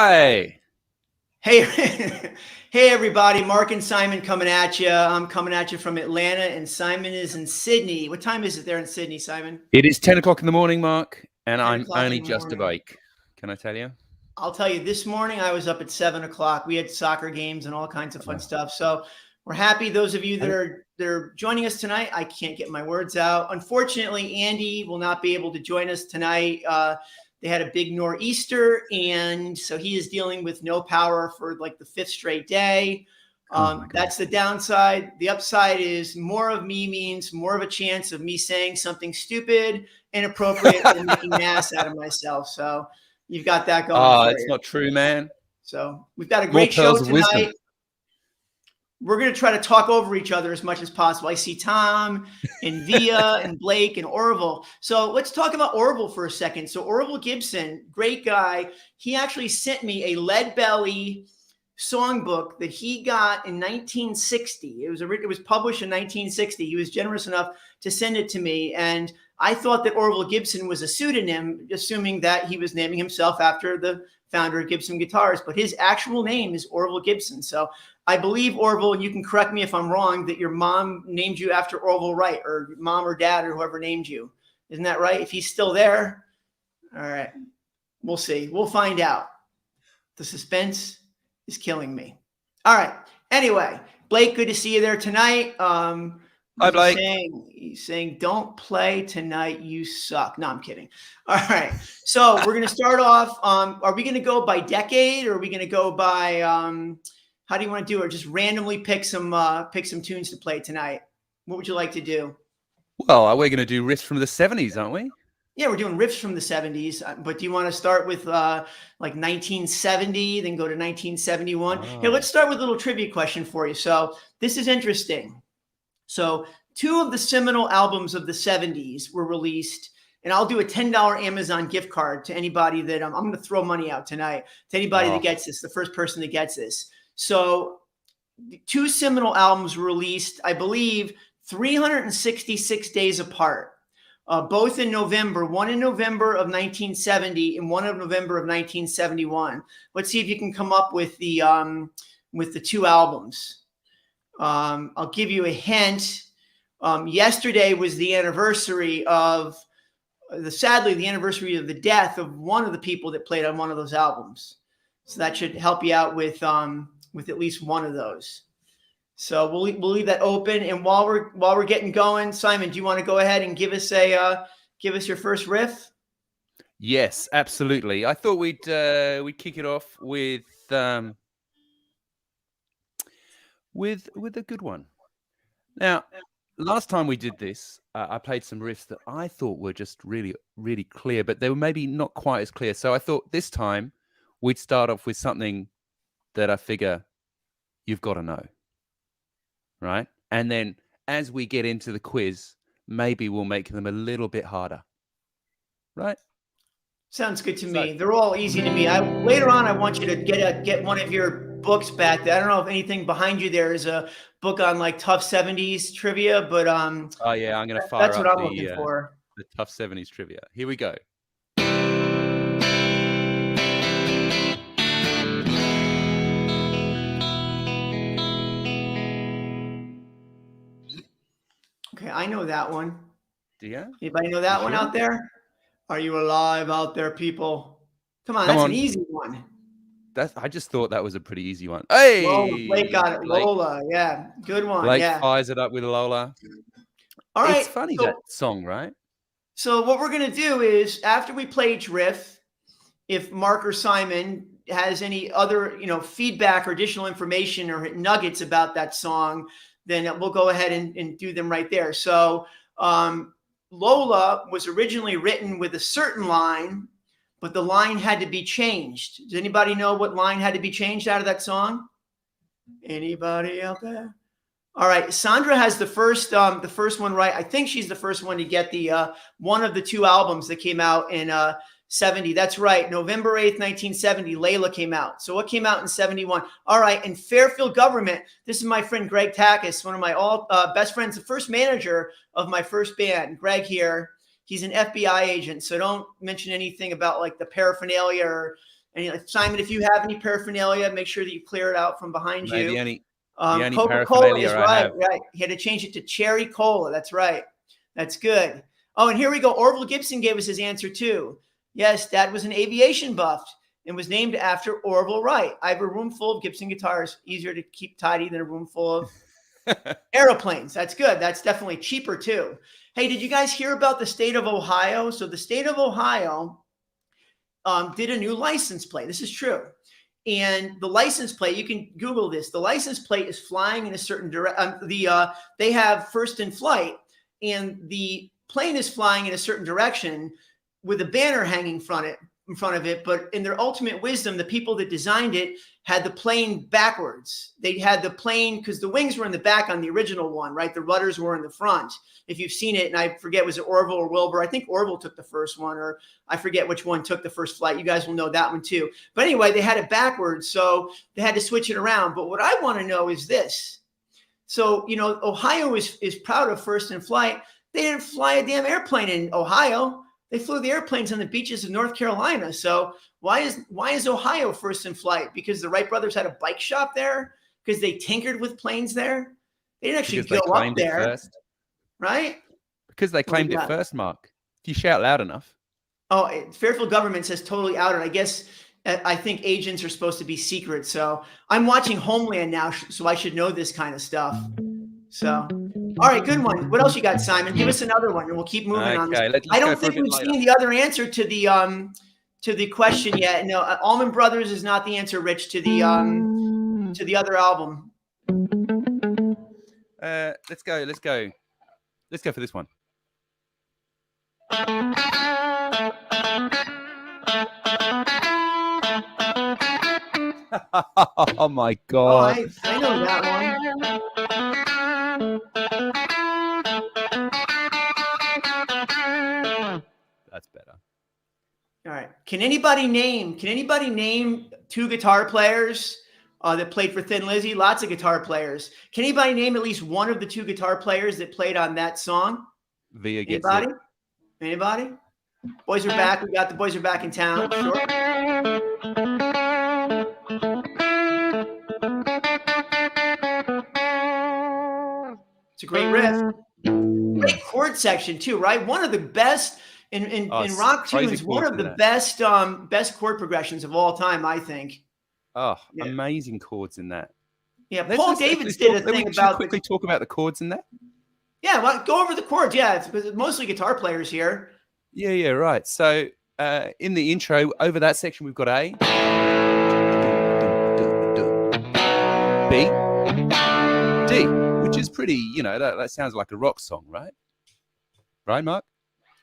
Hi. Hey, hey, everybody. Mark and Simon coming at you. I'm coming at you from Atlanta, and Simon is in Sydney. What time is it there in Sydney, Simon? It is 10 o'clock in the morning, Mark, and 10 I'm o'clock in only the just morning. awake. Can I tell you? I'll tell you, this morning I was up at 7 o'clock. We had soccer games and all kinds of fun stuff. So we're happy. Those of you that are joining us tonight, I can't get my words out. Unfortunately, Andy will not be able to join us tonight. They had a big nor'easter, and so he is dealing with no power for like the fifth straight day. That's the downside. The upside is more of me means more of a chance of me saying something stupid, inappropriate, and making an ass out of myself. So you've got that going for It's you. not true, man. So we've got a More great show pearls of wisdom. tonight. We're going to try to talk over each other as much as possible. I see Tom and Via and Blake and Orville. So let's talk about Orville for a second. So Orville Gibson, great guy. He actually sent me a Lead Belly songbook that he got in 1960. It was published in 1960. He was generous enough to send it to me, and I thought that Orville Gibson was a pseudonym, assuming that he was naming himself after the founder of Gibson Guitars, but his actual name is Orville Gibson. So I believe, Orville, and you can correct me if I'm wrong, that your mom named you after Orville Wright, or mom or dad or whoever named you. Isn't that right? If he's still there, all right, we'll see. We'll find out. The suspense is killing me. All right. Anyway, Blake, good to see you there tonight. Hi, Blake. He's saying, don't play tonight. You suck. No, I'm kidding. All right. So we're going to start off. Are we going to go by decade, or are we going to go by, how do you want to do it? Or just randomly pick some tunes to play tonight? What would you like to do? Well, we're going to do riffs from the 70s, aren't we? Yeah, we're doing riffs from the 70s, but do you want to start with like 1970, then go to 1971? Oh. Here, let's start with a little trivia question for you. So this is interesting. So two of the seminal albums of the 70s were released, and I'll do a $10 Amazon gift card to anybody that I'm going to throw money out tonight, to anybody that gets this, the first person that gets this. So two seminal albums were released, I believe, 366 days apart. Both in November, one in November of 1970 and one in November of 1971. Let's see if you can come up with the two albums. I'll give you a hint. Yesterday was the anniversary of the anniversary of the death of one of the people that played on one of those albums. So that should help you out with at least one of those. So we'll leave that open. And while we're getting going, Simon, do you want to go ahead and give us your first riff? Yes, absolutely. I thought we'd kick it off with a good one. Now, last time we did this, I played some riffs that I thought were just really, really clear, but they were maybe not quite as clear. So I thought this time we'd start off with something that I figure you've got to know. Right? And then as we get into the quiz, maybe we'll make them a little bit harder. Right? Sounds good to me. They're all easy to me. Later on, I want you to get one of your books back. I don't know if anything behind you there is a book on like tough 70s trivia, but oh yeah, I'm going to fire that's up what I'm looking for. The tough 70s trivia. Here we go. Okay, I know that one. Do you? Anybody know that one out there? Are you alive out there, people? Come on, that's an easy one. I just thought that was a pretty easy one. Hey, Blake got it. Blake. Lola, yeah, good one. Blake fires it up with Lola. All right, it's funny that song, right? So what we're gonna do is after we play each riff, if Mark or Simon has any other feedback or additional information or nuggets about that song, then we'll go ahead and do them right there. So Lola was originally written with a certain line, but the line had to be changed. Does anybody know what line had to be changed out of that song? Anybody out there? All right, Sandra has the first one right. I think she's the first one to get the one of the two albums that came out in 70. That's right. November 8th, 1970, Layla came out. So what came out in 71? All right. And Fairfield Government. This is my friend, Greg Takis, one of my best friends, the first manager of my first band. Greg here. He's an FBI agent. So don't mention anything about like the paraphernalia or And Simon, if you have any paraphernalia, make sure that you clear it out from behind No, you. the only Coca-Cola paraphernalia is I right. have. Right. He had to change it to cherry cola. That's right. That's good. Oh, and here we go. Orville Gibson gave us his answer too. Yes, Dad was an aviation buff and was named after Orville Wright. I have a room full of Gibson guitars. Easier to keep tidy than a room full of aeroplanes. That's good. That's definitely cheaper too. Hey, did you guys hear about the state of Ohio? So the state of Ohio did a new license plate. This is true. And the license plate, you can Google this. The license plate is flying in a certain direction. They have first in flight, and the plane is flying in a certain direction with a banner hanging in front of it. But in their ultimate wisdom, the people that designed it had the plane backwards. They had the plane because the wings were in the back on the original one, right? The rudders were in the front. If you've seen it, and I forget, was it Orville or Wilbur? I think Orville took the first one, or I forget which one took the first flight. You guys will know that one too. But anyway, they had it backwards, so they had to switch it around. But what I want to know is this. So, Ohio is proud of first in flight. They didn't fly a damn airplane in Ohio. They flew the airplanes on the beaches of North Carolina. So why is Ohio first in flight? Because the Wright brothers had a bike shop there? Because they tinkered with planes there? They didn't actually go up there. First. Right? Because they claimed it first, Mark. If you shout loud enough. Oh, Fairfield government says totally outed. I guess I think agents are supposed to be secret. So I'm watching Homeland now, so I should know this kind of stuff. So, all right, good one. What else you got, Simon? Give us another one, and we'll keep moving on this. I don't think we've seen the other answer to the question yet. No, Allman Brothers is not the answer, Rich, to the other album. Let's go for this one. Oh my God! Oh, I know that one. That's better. All right. Can anybody name two guitar players that played for Thin Lizzy? Lots of guitar players. Can anybody name at least one of the two guitar players that played on that song? Via gets Anybody? it. Anybody? Boys are back. We got the boys are back in town. Sure. It's a great riff. Great chord section too, right? One of the best in rock tunes. One of the best chord progressions of all time, I think. Oh, yeah. Amazing chords in that. Yeah, Paul Davids did a thing about. Quickly talk about the chords in that. Yeah, well, go over the chords. Yeah, it's mostly guitar players here. Yeah, right. So in the intro, over that section, we've got A, B, D, which is pretty, that sounds like a rock song, right? Right, Mark?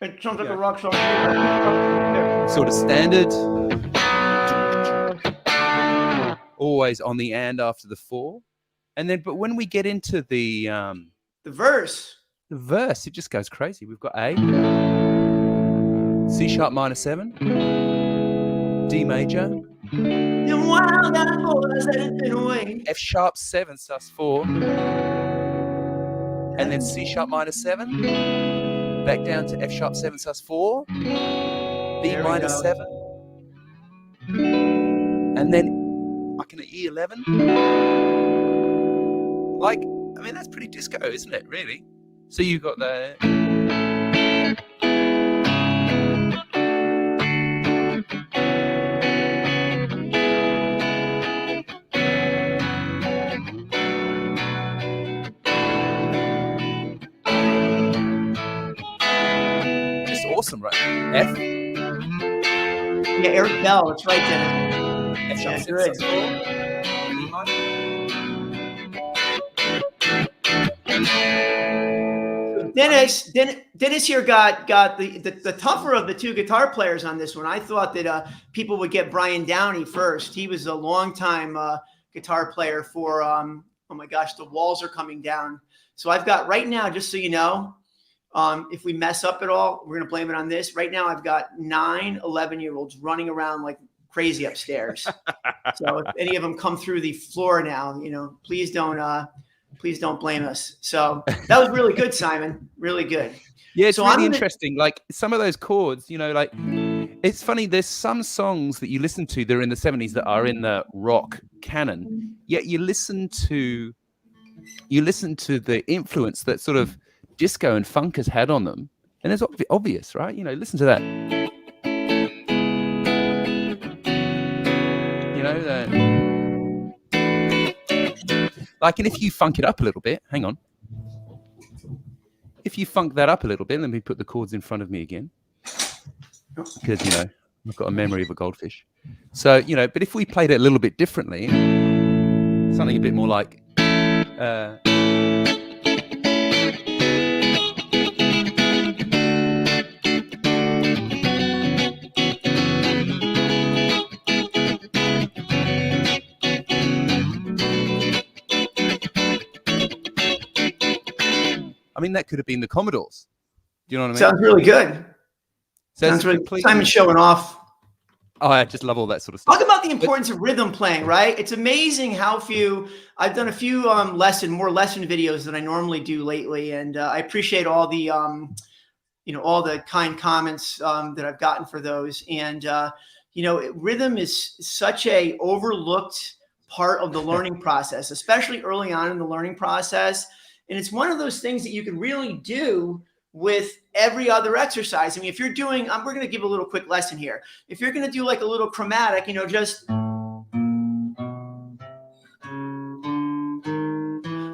It sounds like a rock song. Sort of standard. Always on the and after the 4. And then, but when we get into the verse, it just goes crazy. We've got A, C sharp minor 7, D major, F sharp 7 sus 4, and then C sharp minor 7, back down to F sharp 7 sus 4, B minor 7, and then like an E11. Like, I mean, that's pretty disco, isn't it, really? So you've got the... Just awesome, right? F. Yeah, Eric Bell, that's right, Dennis. F sharp 7 sus 4. E minor. Dennis here got the tougher of the two guitar players on this one. I thought that people would get Brian Downey first. He was a longtime guitar player for oh my gosh, The Walls Are Coming Down. So I've got right now, just so you know, if we mess up at all, we're gonna blame it on this. Right now, I've got 9 11-year-olds running around like crazy upstairs. So if any of them come through the floor now, please don't blame us. So that was really good, Simon. Really good. Yeah, it's really interesting. Like some of those chords, like It's funny. There's some songs that you listen to that are in the 70s that are in the rock canon, yet you listen to the influence that sort of disco and funk has had on them, and it's obvious, right? You know, listen to that. You know, like, and if you funk it up a little bit, hang on. If you funk that up a little bit, let me put the chords in front of me again, because, you know, I've got a memory of a goldfish. So, you know, but if we played it a little bit differently, something a bit more like, I mean, that could have been the Commodores. Do you know what I mean? Sounds really good. So Sounds really Simon's showing off. Oh, I just love all that sort of stuff. Talk about the importance of rhythm playing, right? It's amazing how few. I've done a few more lesson videos than I normally do lately, and I appreciate all the all the kind comments that I've gotten for those. And rhythm is such a overlooked part of the learning process, especially early on in the learning process. And it's one of those things that you can really do with every other exercise. I mean, if you're doing, we're going to give a little quick lesson here. If you're going to do like a little chromatic, just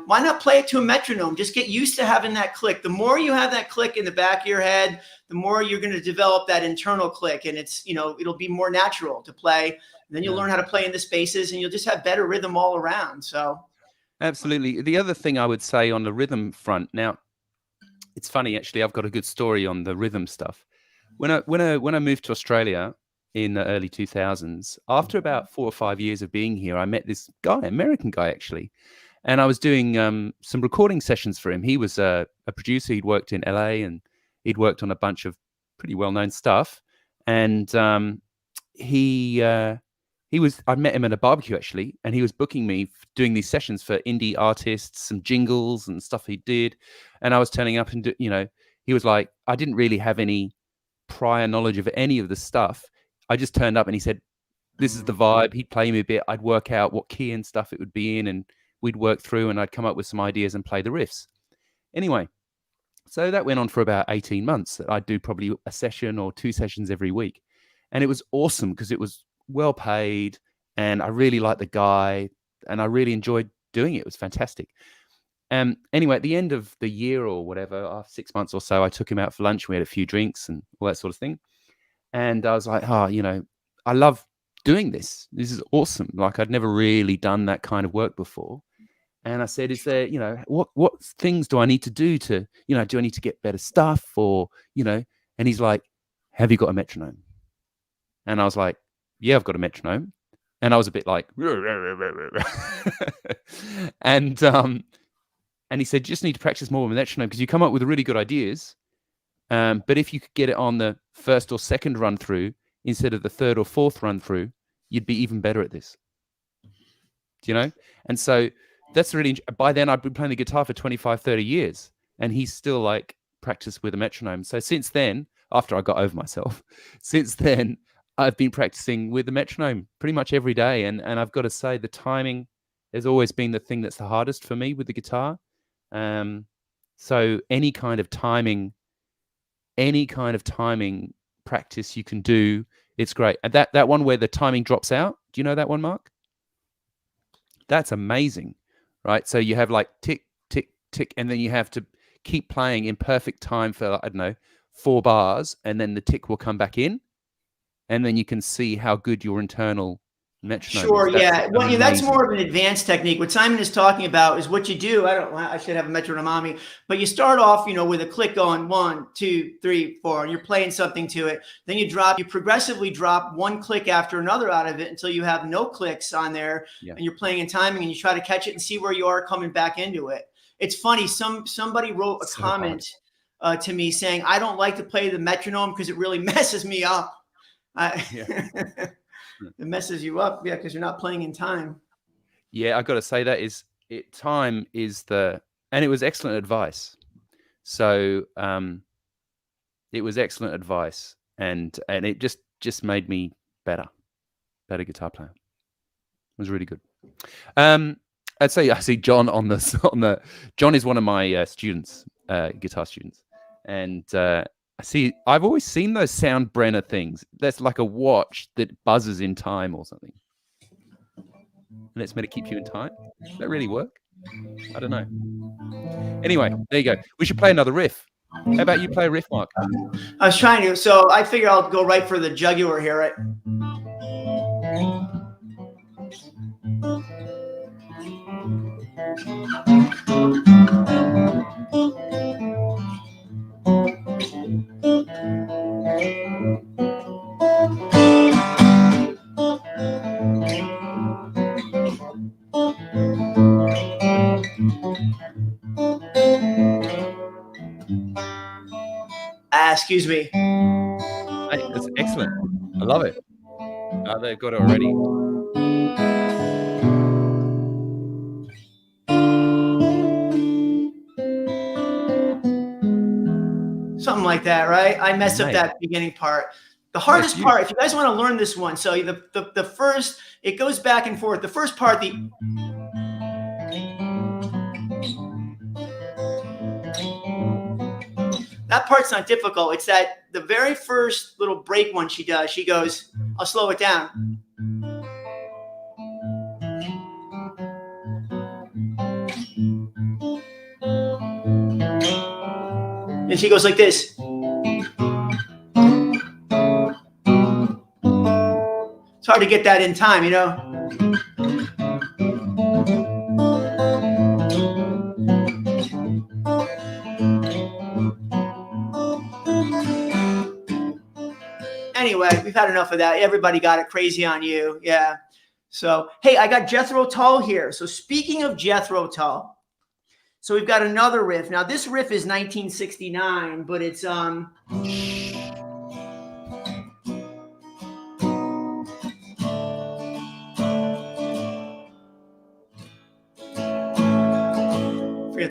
why not play it to a metronome? Just get used to having that click. The more you have that click in the back of your head, the more you're going to develop that internal click, and it's, it'll be more natural to play. And then you'll learn how to play in the spaces, and you'll just have better rhythm all around. So absolutely. The other thing I would say on the rhythm front, now, it's funny, actually, I've got a good story on the rhythm stuff. When I moved to Australia in the early 2000s, after about 4 or 5 years of being here, I met this guy, American guy, actually. And I was doing some recording sessions for him. He was a producer. He'd worked in LA, and he'd worked on a bunch of pretty well-known stuff. And I met him at a barbecue, actually, and he was booking me doing these sessions for indie artists, some jingles and stuff he did. And I was turning up and, he was like, I didn't really have any prior knowledge of any of the stuff. I just turned up and he said, this is the vibe. He'd play me a bit. I'd work out what key and stuff it would be in, and we'd work through, and I'd come up with some ideas and play the riffs. Anyway, so that went on for about 18 months. I'd do probably a session or 2 sessions every week. And it was awesome because it was well paid, and I really liked the guy, and I really enjoyed doing it. It was fantastic. Anyway, at the end of the year or whatever, after 6 months or so, I took him out for lunch. We had a few drinks and all that sort of thing. And I was like, I love doing this. This is awesome. Like, I'd never really done that kind of work before. And I said, is there, what things do I need to do to, do I need to get better stuff, or, and he's like, have you got a metronome? And I was like, yeah, I've got a metronome. And I was a bit like, and he said, you just need to practice more with a metronome, because you come up with really good ideas. But if you could get it on the first or second run through instead of the third or fourth run through, you'd be even better at this. And so that's really, by then I'd been playing the guitar for 25, 30 years, and he's still like practice with a metronome. So since then, after I got over myself, since then, I've been practicing with the metronome pretty much every day. And I've got to say, the timing has always been the thing that's the hardest for me with the guitar. So any kind of timing practice you can do, it's great. And that one where the timing drops out, do you know that one, Mark? That's amazing, right? So you have like tick, tick, tick, and then you have to keep playing in perfect time for, I don't know, 4 bars, and then the tick will come back in, and then you can see how good your internal metronome Sure, is. yeah. Well, that's more of an advanced technique. What Simon is talking about is what you do. I should have a metronome on me, but you start off, with a click going 1, 2, 3, 4, and you're playing something to it. Then you progressively drop one click after another out of it until you have no clicks on there, and you're playing in timing, and you try to catch it and see where you are coming back into it. It's funny. Somebody wrote a comment to me saying, I don't like to play the metronome because it really messes me up. It messes you up, because you're not playing in time. Yeah, I've got to say time is and it was excellent advice. So it was excellent advice, and it just just made me better guitar player. It was really good. I'd say I see John on the John is one of my students, guitar students, and I've always seen those Soundbrenner things. That's like a watch that buzzes in time or something, and it's meant to keep you in time. Does that really work? I don't know. Anyway, there you go. We should play another riff. How about you play a riff, Mark? I was trying to, so I figure I'll go right for the jugular here, right? Excuse me. Hey, that's excellent. I love it. They've got it already. Something like that, right? I messed up that beginning part. The hardest part, if you guys want to learn this one, so the first, it goes back and forth. The first part, that part's not difficult. It's that the very first little break one she does, she goes, I'll slow it down. And she goes like this. It's hard to get that in time, you know? Anyway, we've had enough of that. Everybody got it. Crazy on You. Yeah. So, hey, I got Jethro Tull here. So speaking of Jethro Tull, so we've got another riff. Now, this riff is 1969, but it's forget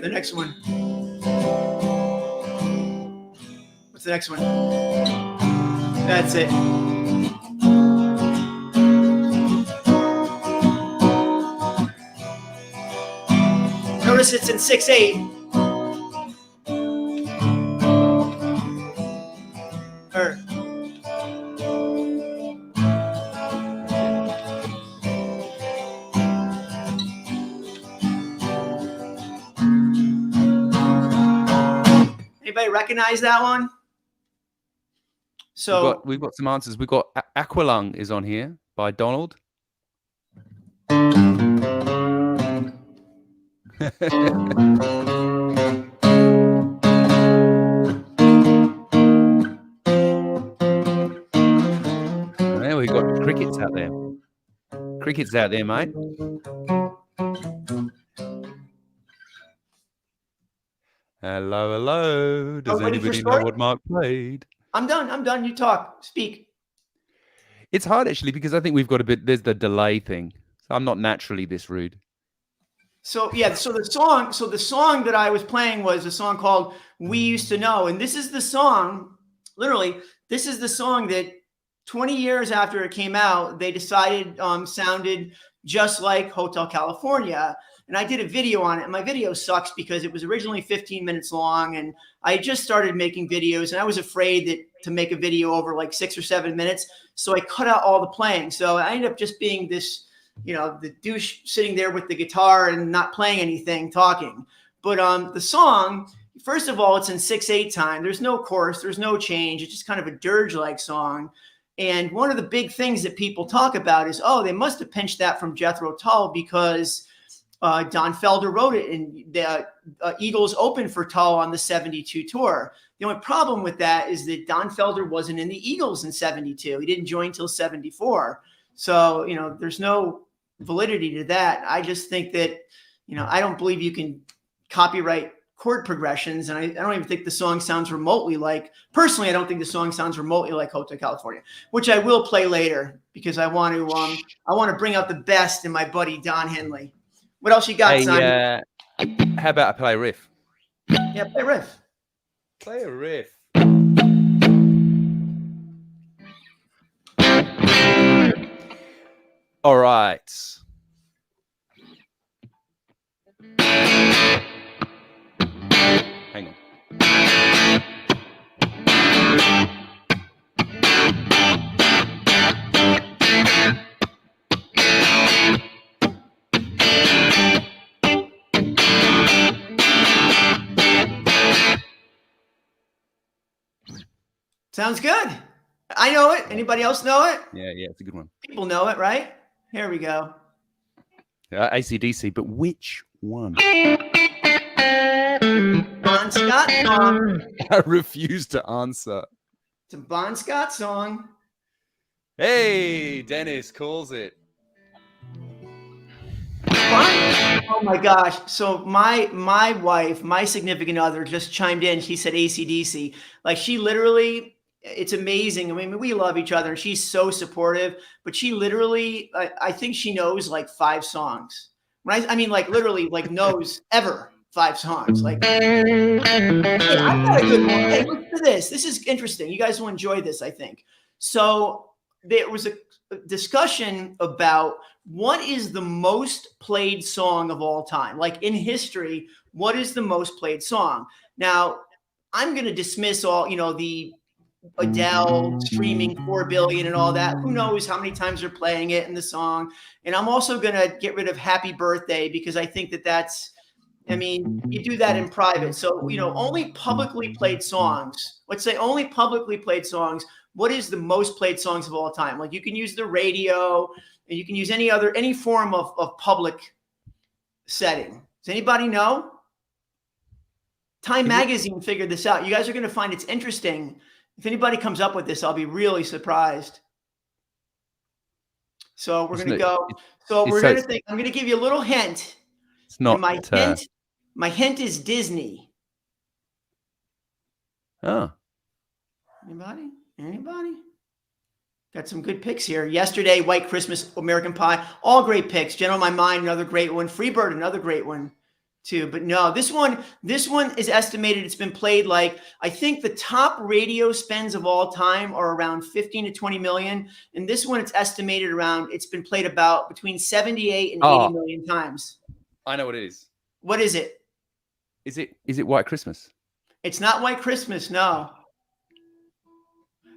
the next one. What's the next one? That's it. Notice it's in 6/8. Anybody recognize that one? So we've got some answers. We've got Aqualung is on here by Donald. Well, we've got crickets out there. Crickets out there, mate. Hello, hello. Does anybody know what Mark played? I'm done. You talk. Speak. It's hard, actually, because I think we've got a bit... There's the delay thing. So I'm not naturally this rude. So, yeah. So the song that I was playing was a song called We Used to Know. And this is the song, literally, this is the song that 20 years after it came out, they decided sounded just like Hotel California. And I did a video on it. And my video sucks because it was originally 15 minutes long. And I just started making videos. And I was afraid to make a video over like 6 or 7 minutes. So I cut out all the playing. So I ended up just being this, you know, the douche sitting there with the guitar and not playing anything, talking. But the song, first of all, it's in 6/8 time. There's no chorus. There's no change. It's just kind of a dirge-like song. And one of the big things that people talk about is, oh, they must have pinched that from Jethro Tull because Don Felder wrote it, and the Eagles opened for Tull on the 72 tour. The only problem with that is that Don Felder wasn't in the Eagles in 72. He didn't join till 74. So, you know, there's no validity to that. I just think that, you know, I don't believe you can copyright chord progressions. And I don't even think the song sounds remotely like, personally, I don't think the song sounds remotely like Hotel California, which I will play later because I want to bring out the best in my buddy, Don Henley. What else you got, Simon? How about I play a riff? Yeah, play a riff. Play a riff. All right. Hang on. Sounds good. I know it. Anybody else know it? Yeah, it's a good one. People know it, right? Here we go. AC/DC, but which one? Bon Scott song. I refuse to answer. It's a Bon Scott song. Hey, Dennis calls it. Oh my gosh. So my wife, my significant other just chimed in. She said AC/DC. Like she literally, it's amazing. I mean, we love each other and she's so supportive, but she literally, I think she knows like 5 songs. I mean, like literally like knows ever 5 songs. Like, hey, I got a good one. Hey, listen to this. This is interesting. You guys will enjoy this, I think. So there was a discussion about what is the most played song of all time? Like in history, what is the most played song? Now, I'm going to dismiss all, the Adele streaming 4 billion and all that. Who knows how many times they're playing it in the song? And I'm also going to get rid of Happy Birthday because I think you do that in private. So, only publicly played songs. Let's say only publicly played songs. What is the most played songs of all time? Like you can use the radio and you can use any form of public setting. Does anybody know? Time Magazine figured this out. You guys are going to find it's interesting. If anybody comes up with this, I'll be really surprised. So we're going to go. So we're going to think. I'm going to give you a little hint. It's not. My hint is Disney. Oh. Anybody? Got some good picks here. Yesterday, White Christmas, American Pie, all great picks. General My Mind, another great one. Freebird, another great one too. But no, this one is estimated. It's been played like, I think the top radio spends of all time are around 15 to 20 million. And this one, it's estimated it's been played about between 78 and 80 million times. I know what it is. What is it? Is it White Christmas? It's not White Christmas, no.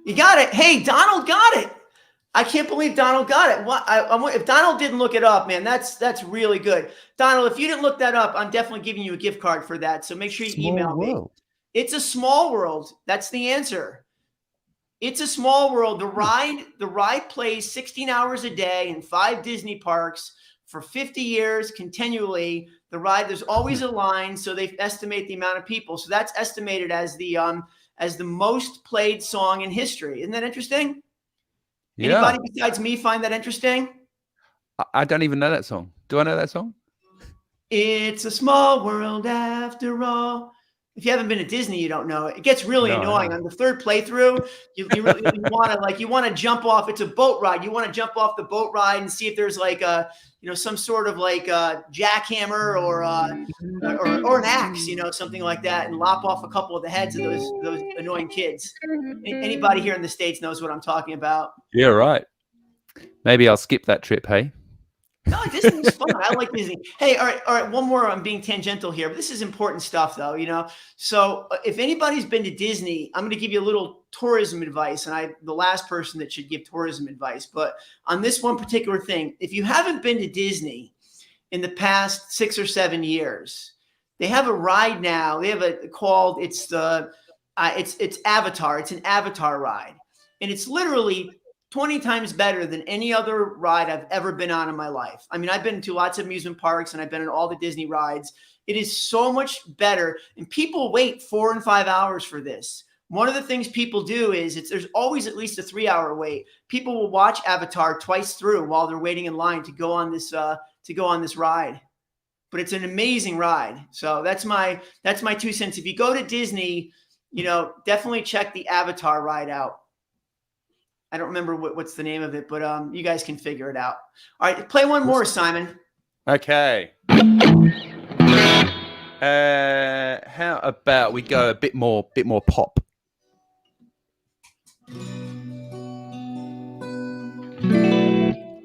You got it. Hey, Donald got it. I can't believe Donald got it. If Donald didn't look it up, man, that's really good. Donald, if you didn't look that up, I'm definitely giving you a gift card for that. So make sure you email me. It's a small world. That's the answer. It's a small world. The ride plays 16 hours a day in 5 Disney parks for 50 years continually. The ride, there's always a line, so they estimate the amount of people. So that's estimated as the most played song in history. Isn't that interesting? Yeah. Anybody besides me find that interesting? I don't even know that song. Do I know that song? It's a small world after all. If you haven't been to Disney, you don't know it. It gets really annoying. On the 3rd playthrough, you want to jump off. It's a boat ride. You want to jump off the boat ride and see if there's like some sort of like a jackhammer or an axe, something like that, and lop off a couple of the heads of those annoying kids. Anybody here in the States knows what I'm talking about. Yeah, right. Maybe I'll skip that trip. Hey. No, Disney's fun. I like Disney. Hey, all right. One more. I'm being tangential here, but this is important stuff, though. So if anybody's been to Disney, I'm going to give you a little tourism advice, and I'm the last person that should give tourism advice. But on this one particular thing, if you haven't been to Disney in the past 6 or 7 years, they have a ride now. They have it's Avatar. It's an Avatar ride, and it's literally 20 times better than any other ride I've ever been on in my life. I mean, I've been to lots of amusement parks and I've been on all the Disney rides. It is so much better. And people wait 4 and 5 hours for this. One of the things people do is there's always at least a 3-hour wait. People will watch Avatar twice through while they're waiting in line to go on this ride. But it's an amazing ride. So that's my 2 cents. If you go to Disney, definitely check the Avatar ride out. I don't remember what's the name of it, but you guys can figure it out. All right, play one more, Simon. Okay. How about we go a bit more pop?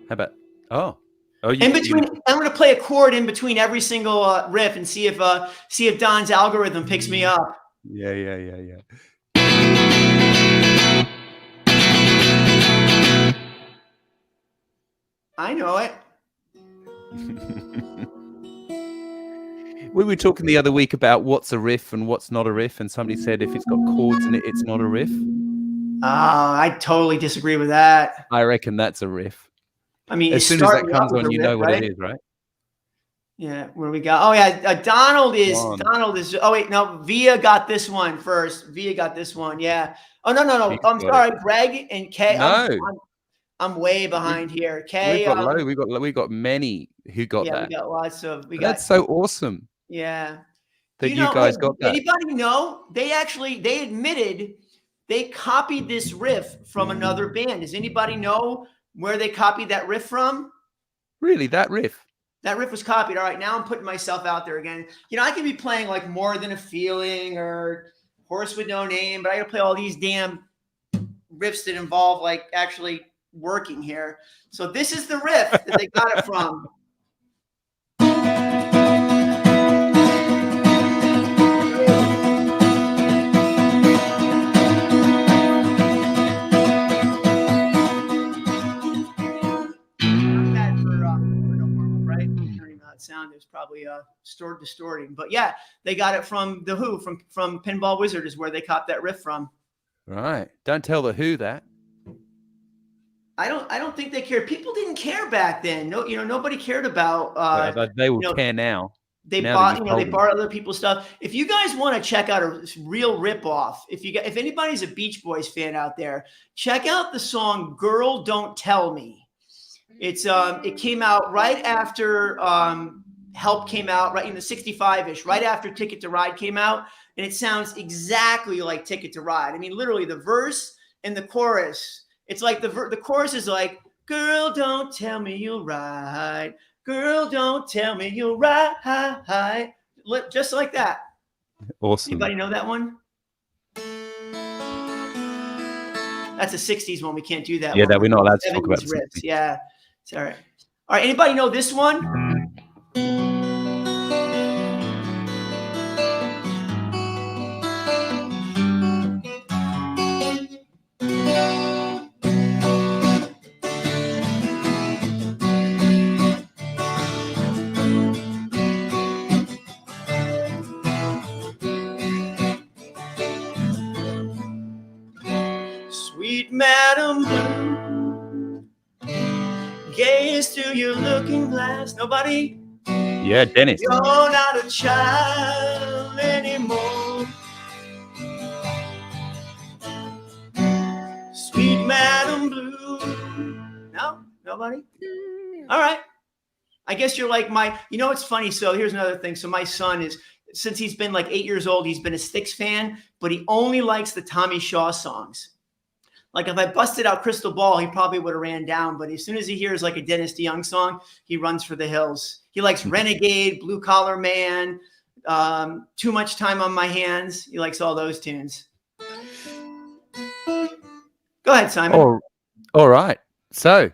How about Oh, In between, I'm going to play a chord in between every single riff and see if Don's algorithm picks me up. Yeah. I know it. We were talking the other week about what's a riff and what's not a riff, and somebody said if it's got chords in it, it's not a riff. I totally disagree with that. I reckon that's a riff. I mean, as soon as that comes on, you know what it is, right? Yeah, where we got? Oh yeah, Donald is. Oh wait, no, Via got this one first. Via got this one. Yeah. Oh no. I'm sorry, Greg and Kay. No, I'm way behind here. Kay. We've got many who got that. We got lots of. That's so awesome. Yeah. That you guys got that. Anybody know? They admitted they copied this riff from another band. Does anybody know where they copied that riff from? Really, that riff? That riff was copied. All right, now I'm putting myself out there again. I can be playing like More Than a Feeling or Horse with No Name, but I got to play all these damn riffs that involve like actually working here. So this is the riff that they got it from. Sound is probably distorting, but yeah, they got it from the Who, from Pinball Wizard is where they copped that riff from. Right. Don't tell the Who that. I don't think they cared. People didn't care back then. No, nobody cared about. They will care now. They bought other people's stuff. If you guys want to check out a real ripoff, if anybody's a Beach Boys fan out there, check out the song "Girl Don't Tell Me." It came out right after Help came out, right in the 65-ish, right after Ticket to Ride came out, and it sounds exactly like Ticket to Ride. I mean, literally the verse and the chorus. It's like the chorus is like, "Girl, don't tell me you'll ride. Girl, don't tell me you'll ride." Just like that. Awesome. Anybody know that one? That's a 60s one. We can't do that. Yeah, that we're not allowed to talk about riffs. Yeah. It's all right. All right. Anybody know this one? Sweet Madam Blue, gaze through your looking glass. Nobody? Yeah, Dennis. You're not a child anymore. Sweet Madam Blue. No? Nobody? All right. I guess you're like it's funny. So here's another thing. So my son since he's been like 8 years old, he's been a Styx fan, but he only likes the Tommy Shaw songs. Like if I busted out Crystal Ball, he probably would have ran down. But as soon as he hears like a Dennis DeYoung song, he runs for the hills. He likes Renegade, Blue Collar Man, Too Much Time on My Hands. He likes all those tunes. Go ahead, Simon. All right. So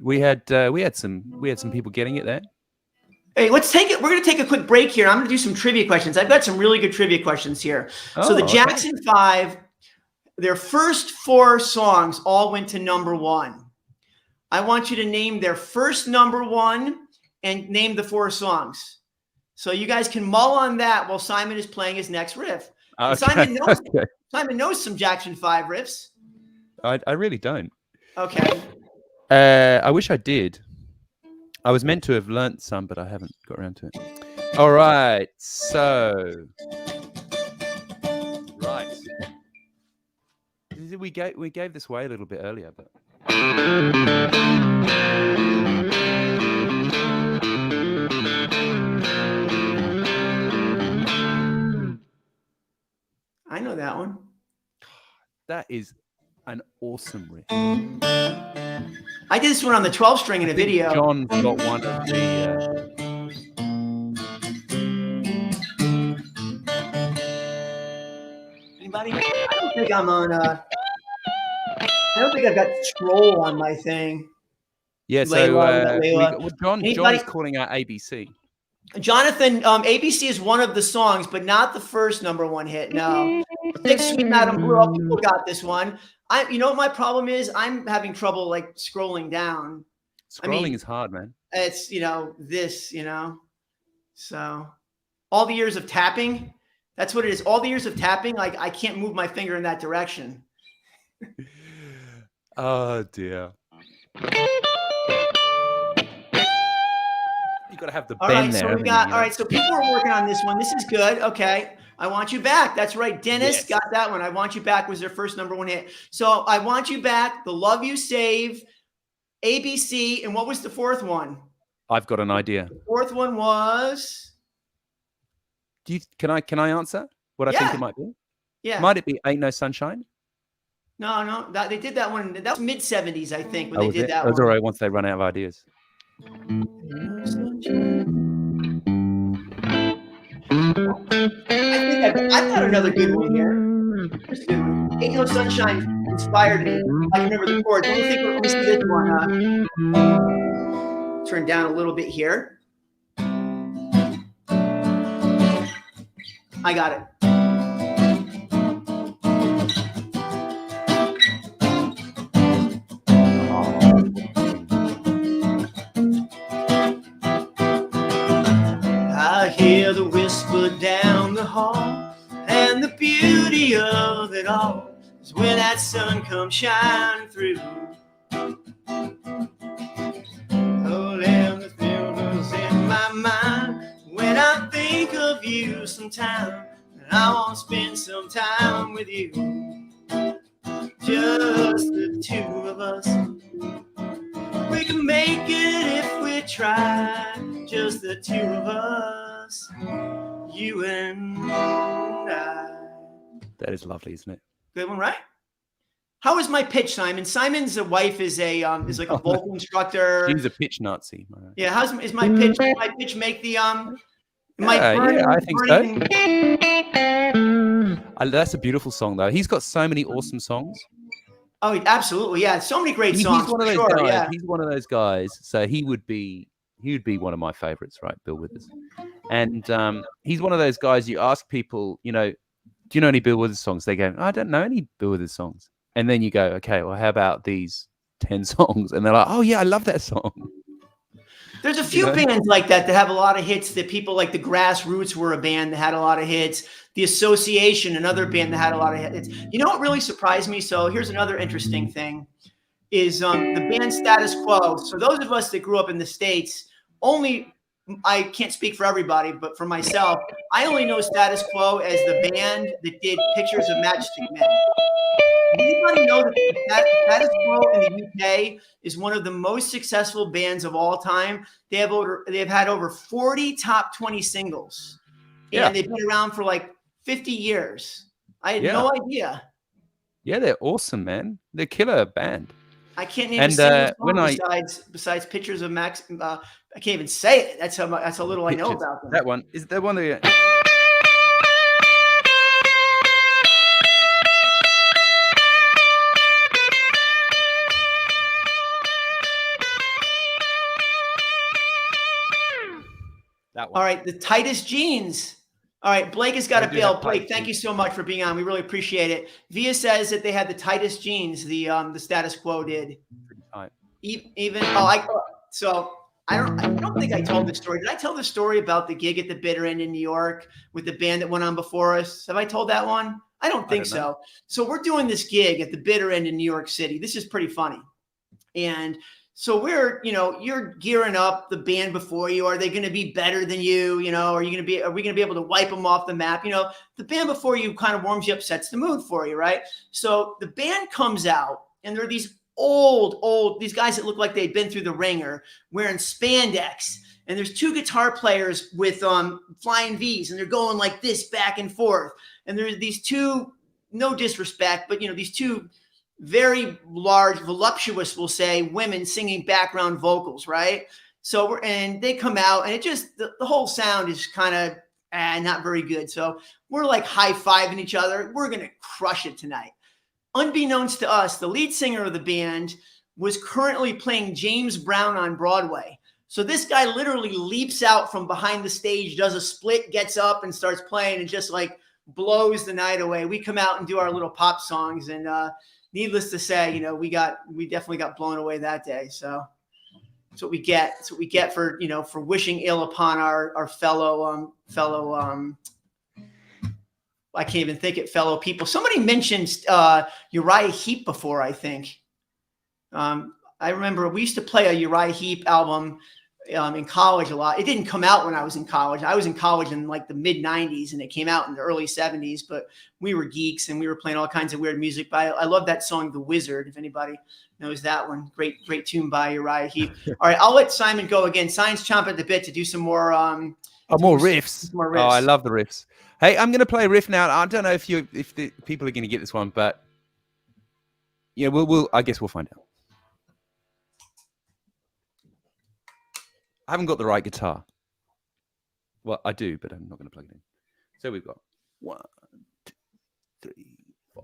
we had some people getting it there. Hey, let's take it. We're going to take a quick break here. I'm going to do some trivia questions. I've got some really good trivia questions here. So the Jackson 5, their first 4 songs all went to #1. I want you to name their first #1 and name the 4 songs. So you guys can mull on that while Simon is playing his next riff. Okay. Simon knows some Jackson 5 riffs. I really don't. Okay. I wish I did. I was meant to have learnt some, but I haven't got around to it. All right. So, right. We gave this away a little bit earlier, but. I know that one. That is an awesome riff. I did this one on the 12 string in a video. John's got one of the. Anybody? I don't think I'm on. I don't think I've got Troll on my thing. Yeah, so Layla, we got we Layla. got well, John Anybody? is calling out ABC. Jonathan, ABC is one of the songs, but not the first #1 hit. No. Six Sweet Madam Blue. Oh, people got this one. You know what my problem is? I'm having trouble like scrolling down. I Scrolling mean, is hard, man. it's this, So all the years of tapping, that's what it is. All the years of tapping, like I can't move my finger in that direction. Oh dear. You got to have the All bend right, so there. we got all right. So people are working on this one. This is good. Okay. I Want You Back. That's right. Dennis got that one. I Want You Back was their first #1 hit. So I Want You Back, The Love You Save, ABC, and what was the fourth one? I've got an idea. The fourth one was. Can I answer what I think it might be? Yeah. Might it be Ain't No Sunshine? No. They did that one. That was mid-70s, I think, when they did that one. That's one. all right once they run out of ideas. I've got another good one here. Here's a good one. Ain't No Sunshine inspired me. I remember the chords. Let me see this one. Turn down a little bit here. I got it. I hear the whisper down the hall, and the beauty of it all is when that sun comes shining through. Oh, and the feelings in my mind when I think of you sometime, and I want to spend some time with you. Just the two of us. We can make it if we try. Just the two of us, you and I. That is lovely, isn't it? Good one, right? How is my pitch, Simon? Simon's wife is like a vocal instructor. She's a pitch Nazi. Yeah, is my pitch? Does my pitch make the I think so. That's a beautiful song, though. He's got so many awesome songs. Oh, absolutely, yeah. So many great songs. He's one of those guys. Yeah. He's one of those guys. So he would be one of my favorites, right? Bill Withers, and he's one of those guys. You ask people, do you know any Bill Withers songs? They go, I don't know any Bill Withers songs. And then you go, okay, well, how about these 10 songs? And they're like, oh yeah, I love that song. There's a few bands like that have a lot of hits. That people like the Grassroots were a band that had a lot of hits. The Association, another band that had a lot of hits. You know what really surprised me? So here's another interesting thing: is the band Status Quo. So those of us that grew up in the States, I can't speak for everybody, but for myself, I only know Status Quo as the band that did Pictures of Matchstick Men. Does anybody know that Status Quo in the UK is one of the most successful bands of all time? They have had over 40 top 20 singles, and they've been around for like 50 years. I had no idea. Yeah, they're awesome, man. They're a killer band. I can't name a single song besides Pictures of Max. I can't even say it. That's how little I know about them. That one is the one that. That one. All right, the tightest jeans. All right, Blake has got a bill. Blake, thank you so much for being on. We really appreciate it. Via says that they had the tightest jeans. The Status Quo did. Even so. I don't think I told this story. Did I tell the story about the gig at the Bitter End in New York with the band that went on before us? Have I told that one? I don't think so. So we're doing this gig at the Bitter End in New York City. This is pretty funny. And so we're, you're gearing up the band before you. Are they going to be better than you? Are we going to be able to wipe them off the map? The band before you kind of warms you up, sets the mood for you, right? So the band comes out, and there are these these guys that look like they've been through the ringer wearing spandex. And there's two guitar players with flying V's, and they're going like this back and forth. And there's these two, no disrespect, but these two very large, voluptuous, we'll say, women singing background vocals, right? So and they come out, and it just the whole sound is kind of not very good. So we're like high-fiving each other. We're gonna crush it tonight. Unbeknownst to us, the lead singer of the band was currently playing James Brown on Broadway. So this guy literally leaps out from behind the stage, does a split, gets up and starts playing and just like blows the night away. We come out and do our little pop songs, and needless to say, you know, we definitely got blown away that day. So that's what we get. That's what we get for, you know, for wishing ill upon our fellow I can't even think it, fellow people. Somebody mentioned Uriah Heep before, I think. I remember we used to play a Uriah Heep album in college a lot. It didn't come out when I was in college. I was in college in like the mid 90s and it came out in the early 70s, but we were geeks and we were playing all kinds of weird music. But I love that song, The Wizard, if anybody knows that one. Great tune by Uriah Heep. All right, I'll let Simon go again. Simon's chomping at the bit to do some more more riffs. More riffs. Oh, I love the riffs. Hey, I'm going to play a riff now. I don't know if the people are going to get this one, but yeah, I guess we'll find out. I haven't got the right guitar. Well, I do, but I'm not going to plug it in. So we've got 1, 2, 3, 4.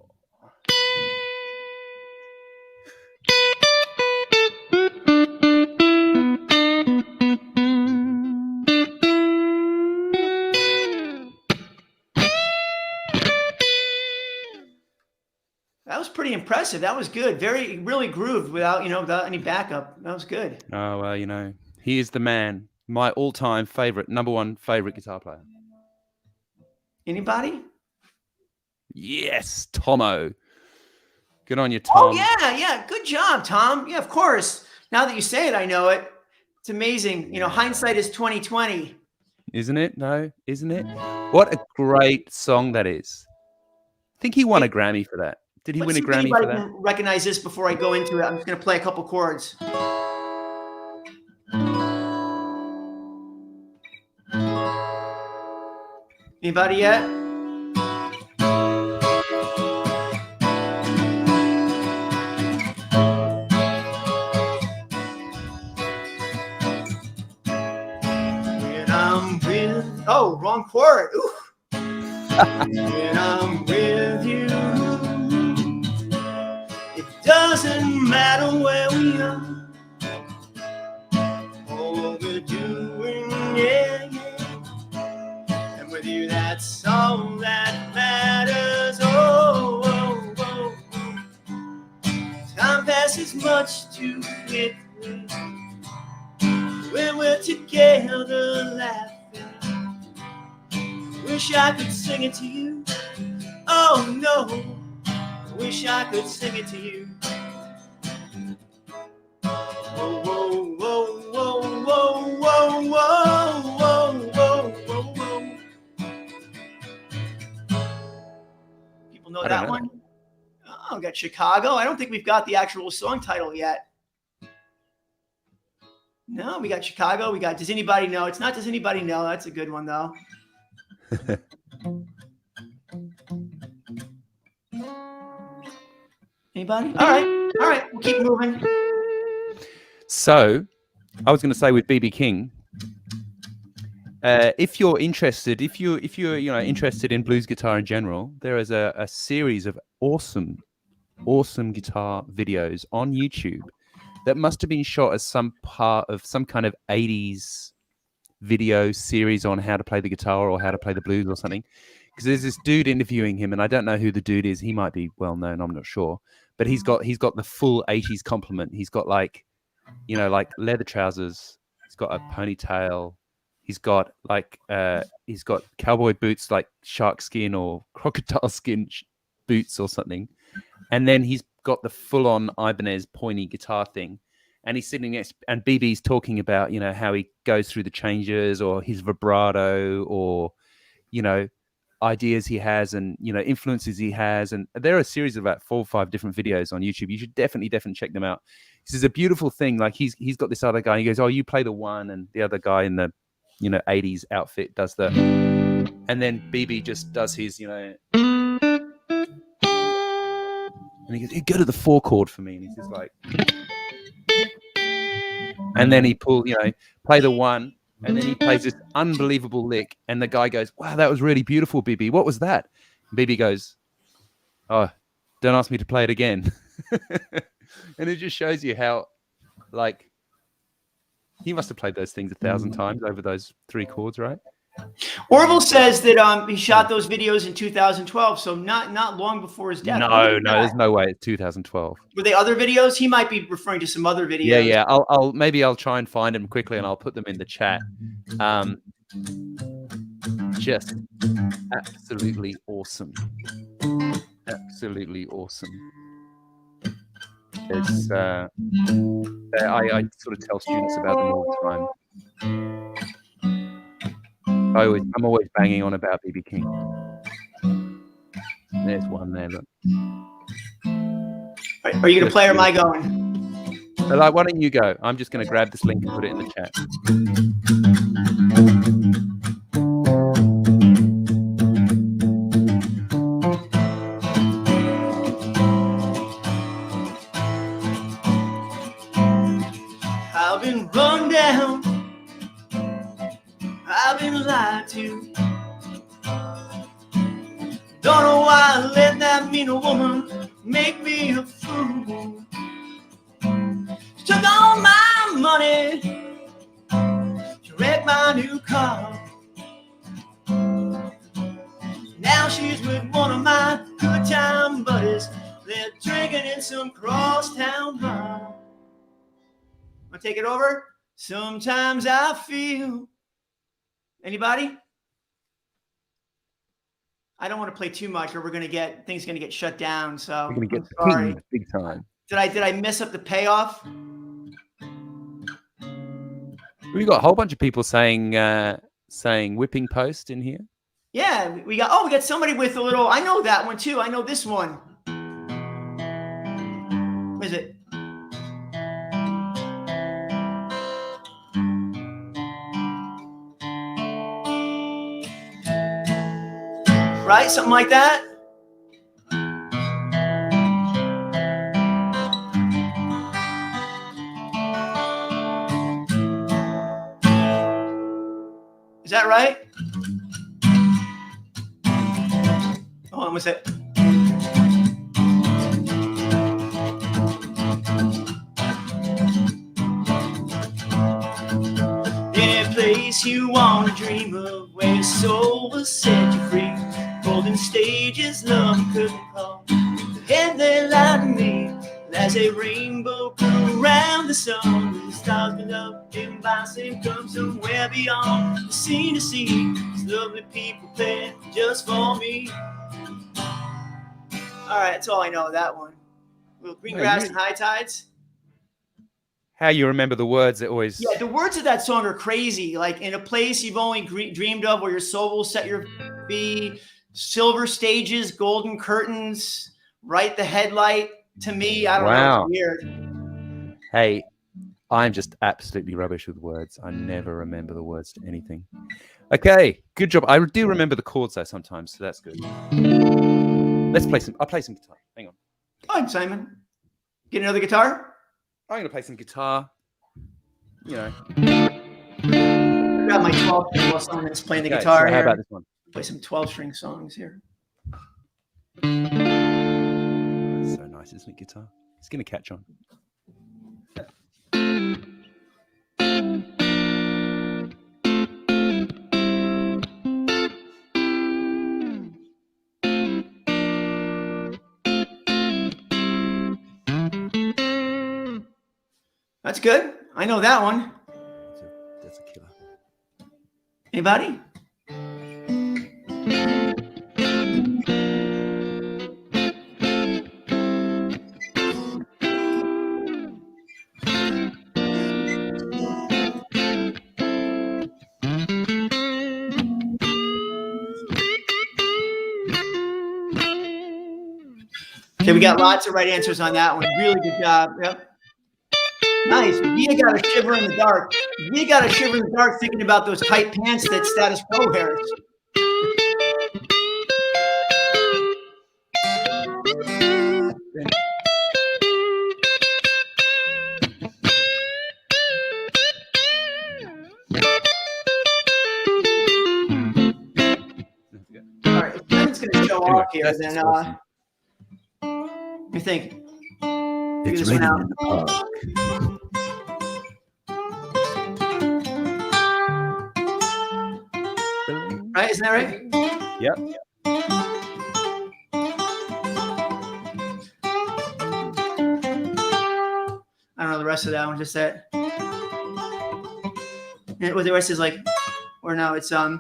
That was pretty impressive. That was good. Really grooved without any backup. That was good. Oh, well, you know, he is the man. My all-time favorite, number one favorite guitar player. Anybody? Yes, Tomo. Good on you, Tom. Oh, yeah. Good job, Tom. Yeah, of course. Now that you say it, I know it. It's amazing. You know, hindsight is 20/20. Isn't it? No, isn't it? What a great song that is. I think he won a Grammy for that. Did he win a Grammy for that? Recognize this before I go into it. I'm just going to play a couple chords. Anybody yet? When I'm with... Oh, wrong chord. Ooh. When I'm with you, it doesn't matter where we are. All we're doing, yeah. And with you, that's all that matters. Oh. Time passes much too quickly when we're together laughing. Wish I could sing it to you. Oh no, wish I could sing it to you. Whoa, whoa, whoa, whoa, whoa, whoa, whoa, whoa, whoa, whoa. People know that one? Oh, we got Chicago. I don't think we've got the actual song title yet. No, we got Chicago. We got Does Anybody Know? It's not Does Anybody Know. That's a good one, though. Anybody? All right. We'll keep moving. So, I was going to say with BB King, if you're interested, if you're interested in blues guitar in general, there is a series of awesome guitar videos on YouTube that must have been shot as some part of some kind of 80s video series on how to play the guitar or how to play the blues or something. Because there's this dude interviewing him, and I don't know who the dude is. He might be well known, I'm not sure. But he's got the full 80s complement. He's got like leather trousers. He's got a ponytail. He's got cowboy boots, like shark skin or crocodile skin boots or something. And then he's got the full-on Ibanez pointy guitar thing. And he's sitting next, and BB's talking about, how he goes through the changes or his vibrato or, ideas he has and, influences he has. And there are a series of about 4 or 5 different videos on YouTube. You should definitely check them out. This is a beautiful thing. Like he's got this other guy. He goes, oh, you play the one, and the other guy in the, 80s outfit does the, and then BB just does his, and he goes, hey, go to the 4 chord for me. And he's just like, and then he play the one, and then he plays this unbelievable lick, and the guy goes, wow, that was really beautiful, BB. What was that? And BB goes, oh, don't ask me to play it again. And it just shows you how, like, he must have played those things 1,000 times over those 3 chords, right? Orville says that he shot those videos in 2012, so not long before his death. No, there's no way. It's 2012. Were they other videos? He might be referring to some other videos. Yeah. I'll try and find them quickly, and I'll put them in the chat. Just absolutely awesome. Absolutely awesome. It's I sort of tell students about them all the time. I'm always banging on about BB King. There's one there. Look. Are you going to play or am I going? Like, why don't you go? I'm just going to grab this link and put it in the chat. I've been run down. I've been lied to. Don't know why I let that mean a woman make me a fool. She took all my money. She wrecked my new car. Now she's with one of my good time buddies. They're drinking in some crosstown bar. Wanna take it over? Sometimes I feel. Anybody? I don't want to play too much, or things gonna get shut down. So We're gonna get sorry. big time. Did I mess up the payoff? We got a whole bunch of people saying whipping post in here. Yeah, we got somebody with a little. I know that one too. I know this one. What is it? Right? Something like that? Is that right? Hold on, what's that? Any place you want to dream of, where your soul will set you free. Golden stages, love couldn't call. The head they lied to me as a rainbow grew around the sun. And the stars went up and by and come somewhere beyond the scene to see. These lovely people playing just for me. All right, that's all I know of that one. Little green grass and high tides. How you remember the words? It always. Yeah, the words of that song are crazy. Like, in a place you've only dreamed of, where your soul will set your feet. Silver stages, golden curtains, right the headlight. To me, I don't know. It's weird. Hey, I'm just absolutely rubbish with words. I never remember the words to anything. Okay, good job. I do remember the chords though sometimes, so that's good. Let's play some. I'll play some guitar. Hang on. Fine, Simon. Get another guitar? I'm gonna play some guitar. You know. I got my 12-string while Simon's playing the guitar. So how about this one? Play some 12-string songs here. So nice, isn't it, guitar? It's going to catch on. That's good. I know that one. That's a killer. Anybody? Okay, we got lots of right answers on that one. Really good job. Yep. Nice. You got a shiver in the dark. You got a shiver in the dark thinking about those tight pants that Status Quo wears. All right, Simon's going to show off here. Then, awesome. let me think. It's this one raining out. in the park. Right? Isn't that right? Yep. I don't know the rest of that one. Just that. And what the rest is like, or no, it's I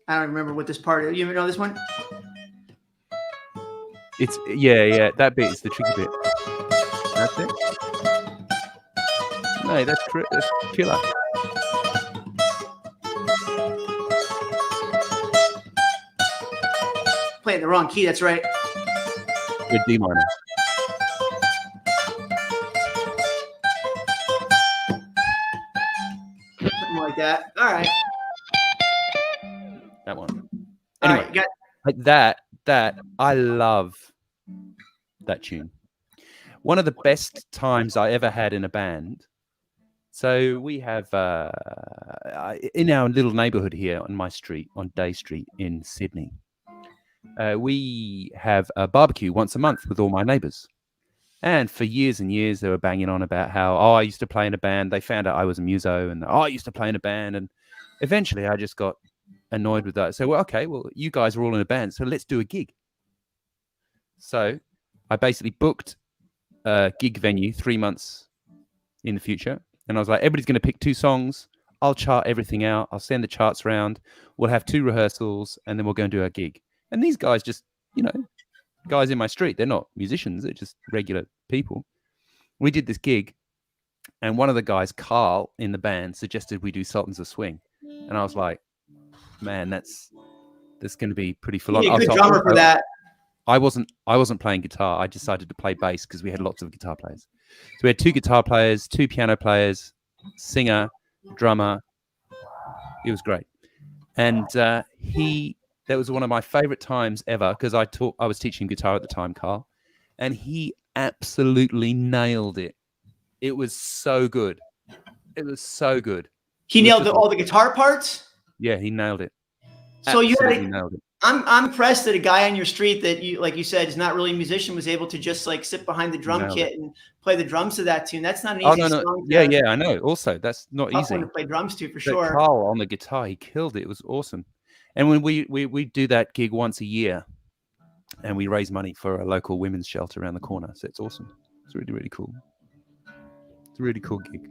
don't remember what this part is. You know this one? It's yeah. That bit is the tricky bit. That's it. No, that's killer. Playing the wrong key. That's right. Good D minor. Something like that. All right. That one. All Anyway, right. You got that I love that tune. One of the best times I ever had in a band. So we have in our little neighborhood here on my street, on Day Street in Sydney, we have a barbecue once a month with all my neighbors. And for years and years, they were banging on about how, I used to play in a band. They found out I was a muso, and I used to play in a band. And eventually I just got annoyed with that. So, well, okay, well, you guys are all in a band, so let's do a gig. So I basically booked a gig venue 3 months in the future. And I was like, everybody's going to pick 2 songs. I'll chart everything out. I'll send the charts around. We'll have 2 rehearsals, and then we'll go and do our gig. And these guys just, guys in my street, they're not musicians. They're just regular people. We did this gig, and one of the guys, Carl, in the band, suggested we do Sultans of Swing. And I was like, man, that's going to be pretty full on. You're a good drummer for that. I wasn't playing guitar. I decided to play bass because we had lots of guitar players. So we had 2 guitar players, 2 piano players, singer, drummer. It was great. And that was one of my favorite times ever because I was teaching guitar at the time, Carl, and he absolutely nailed it. It was so good. It was so good. He nailed all the guitar parts? Yeah, he nailed it. So absolutely nailed it. I'm impressed that a guy on your street that you, like you said, is not really a musician was able to just like sit behind the drum kit and play the drums to that tune. That's not an easy song. Yeah, I know. Also, that's not easy. One to play drums to for sure. Carl on the guitar, he killed it. It was awesome. And when we do that gig once a year, and we raise money for a local women's shelter around the corner, so it's awesome. It's really, really cool. It's a really cool gig.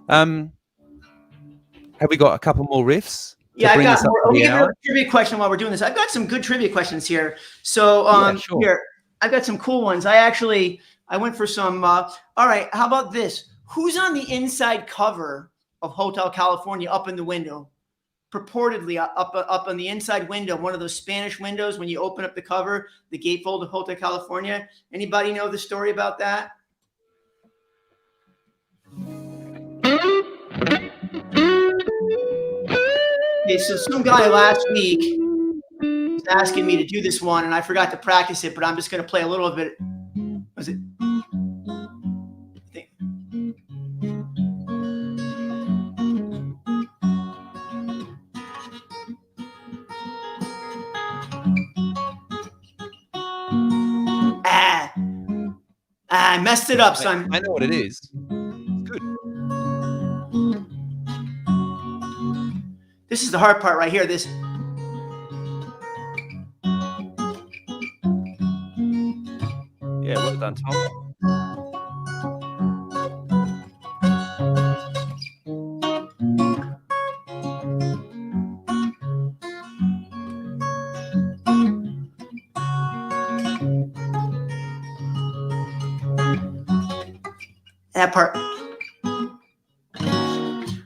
Have we got a couple more riffs? Yeah, I got more. Let me give you a trivia question while we're doing this. I've got some good trivia questions here. So sure. Here, I've got some cool ones. I went for some. All right, how about this? Who's on the inside cover of Hotel California up in the window? Purportedly up on the inside window, one of those Spanish windows when you open up the cover, the gatefold of Hotel California. Anybody know the story about that? Okay, so some guy last week was asking me to do this one, and I forgot to practice it, but I'm just going to play a little of it. Was it? I messed it up, so I know what it is. Good. This is the hard part right here. This. Yeah, well done, Tom. That part.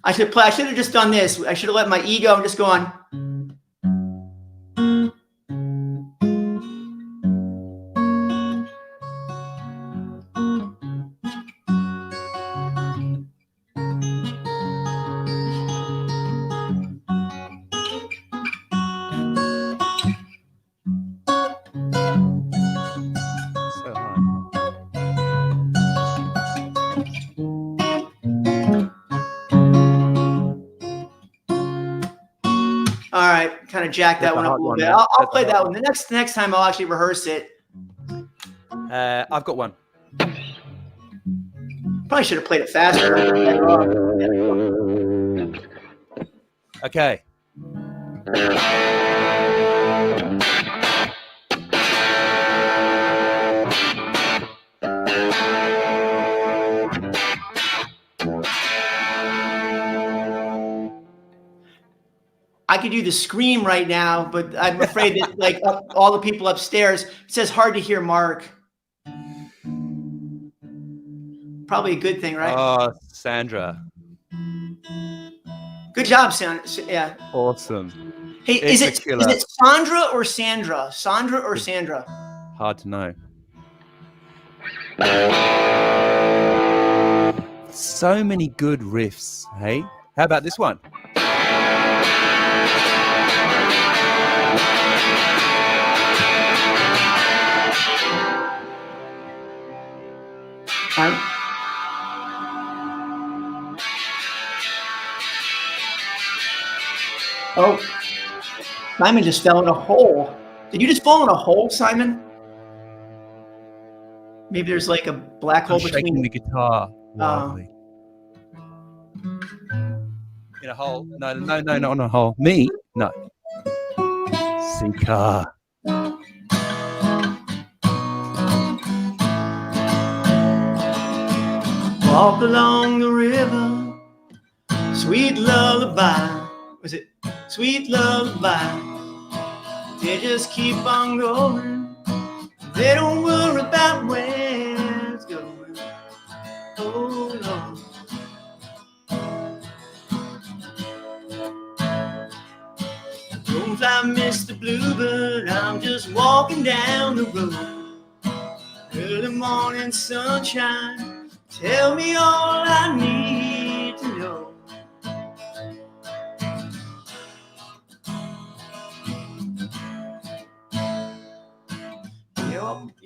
I should have just done this. I should have let my ego just go on. All right, kind of jack that That's a one up a hard little one, bit. man. I'll That's a play hard that one. one. The next time I'll actually rehearse it. I've got one. Probably should have played it faster. Okay. I could do the scream right now, but I'm afraid that like all the people upstairs, it says hard to hear Mark. Probably a good thing, right? Oh, Sandra. Good job, Sandra. Yeah. Awesome. Hey, It's is a killer. it Sandra or Sandra? Sandra or Sandra? Hard to know. So many good riffs, hey? How about this one? Oh, Simon just fell in a hole. Did you just fall in a hole, Simon? Maybe there's like a black hole between. Shaking the guitar wildly. In a hole? No, not in a hole. Me? No. Seeker. Walk along the river, sweet lullaby. Was it sweet lullaby? They just keep on going. They don't worry about where it's going. Oh, Lord. Don't I miss the bluebird? I'm just walking down the road. Early morning sunshine, tell me all I need to know.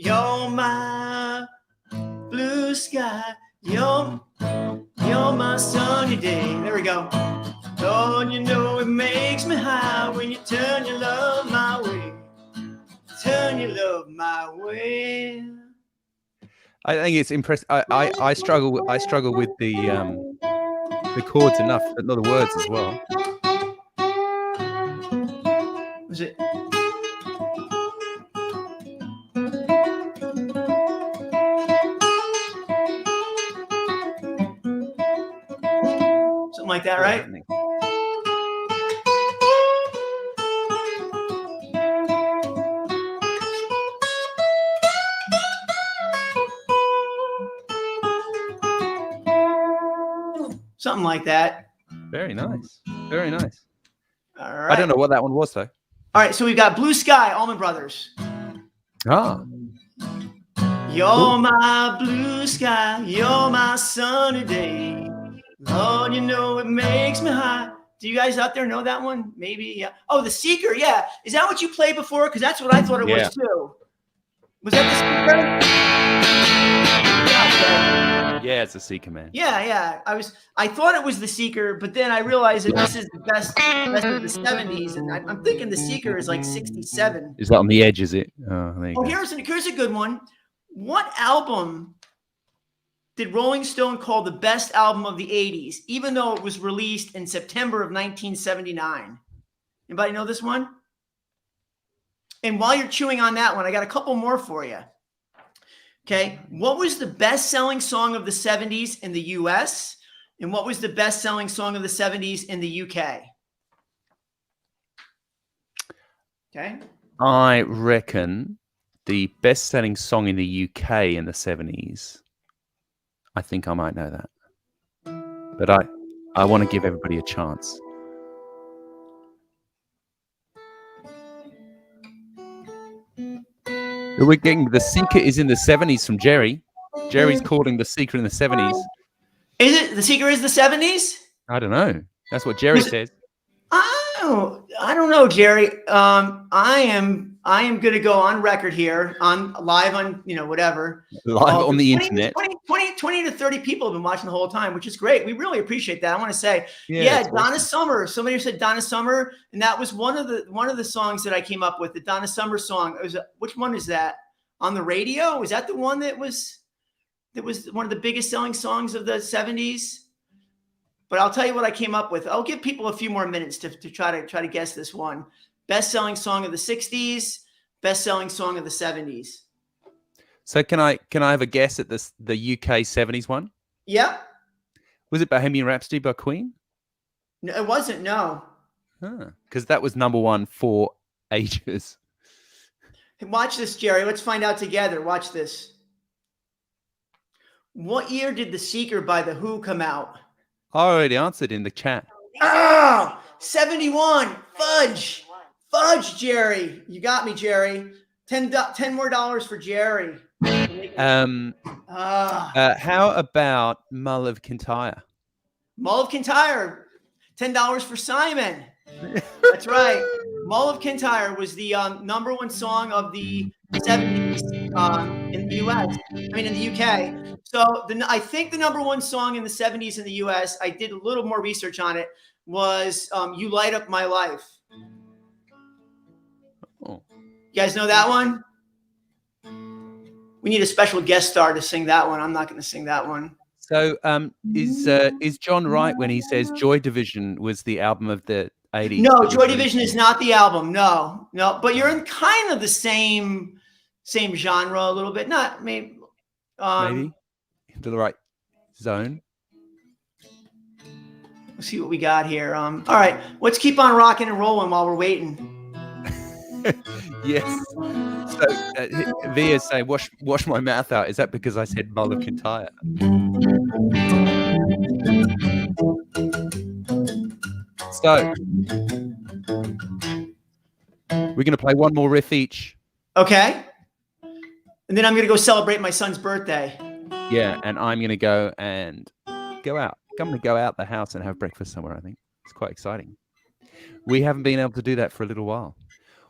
You're my blue sky. You're my sunny day. There we go. Lord, you know it makes me high when you turn your love my way. Turn your love my way. I think it's impressive. I struggle with the chords enough, but not the words as well. Was it? Something like that, right? Something like that. Very nice. Very nice. All right. I don't know what that one was, though. All right, so we've got Blue Sky, Allman Brothers. Ah. You're my blue sky, you're my sunny day. Lord, you know it makes me high. Do you guys out there know that one? Maybe, yeah. Oh, The Seeker, yeah. Is that what you played before? Because that's what I thought it was too. Was that The Seeker? Yeah, it's The Seeker, man. Yeah. I thought it was The Seeker, but then I realized that this is the best of the 70s, and I'm thinking The Seeker is like 67. Is that on the edge, is it? Oh, here's a good one. What album did Rolling Stone call the best album of the 80s, even though it was released in September of 1979? Anybody know this one? And while you're chewing on that one, I got a couple more for you. Okay. What was the best-selling song of the 70s in the US? And what was the best-selling song of the 70s in the UK? Okay. I reckon the best-selling song in the UK in the 70s. I think I might know that. But I want to give everybody a chance. We're getting The Seeker is in the 70s from Jerry. Jerry's calling The Seeker in the 70s. Is it The Seeker is the 70s? I don't know. That's what Jerry says. Oh, I don't know, Jerry. I am I am going to go on record here on live on, whatever. Live on the internet. 20 to 30 people have been watching the whole time, which is great. We really appreciate that. I want to say, Donna awesome. Summer. Somebody said Donna Summer, and that was one of the songs that I came up with. The Donna Summer song. It was which one is that on the radio? Was that the one that was one of the biggest selling songs of the 70s? But I'll tell you what I came up with. I'll give people a few more minutes to try to guess this one. Best-selling song of the 60s, best-selling song of the 70s. So can I have a guess at the UK 70s one? Yeah. Was it Bohemian Rhapsody by Queen? No, it wasn't, no. Because that was number one for ages. Hey, watch this, Jerry. Let's find out together. Watch this. What year did The Seeker by The Who come out? I already answered in the chat. 71. Fudge, Jerry. You got me, Jerry. $10 more for Jerry. How about Mull of Kintyre? Mull of Kintyre. $10 for Simon. That's right. Mull of Kintyre was the number one song of the 70s in the U.S. In the U.K. So I think the number one song in the 70s in the U.S., I did a little more research on it, was You Light Up My Life. Oh. You guys know that one? We need a special guest star to sing that one. I'm not going to sing that one. So is John right when he says Joy Division was the album of the 80s? No, Joy Division is not the album. No. But you're in kind of the same genre a little bit. Not maybe. Maybe into the right zone. Let's see what we got here. All right, let's keep on rocking and rolling while we're waiting. Yes. So Via's saying, wash my mouth out. Is that because I said Mull of Kintyre? So we're going to play one more riff each. Okay. And then I'm going to go celebrate my son's birthday. Yeah, and I'm going to go out. I'm going to go out the house and have breakfast somewhere, I think. It's quite exciting. We haven't been able to do that for a little while.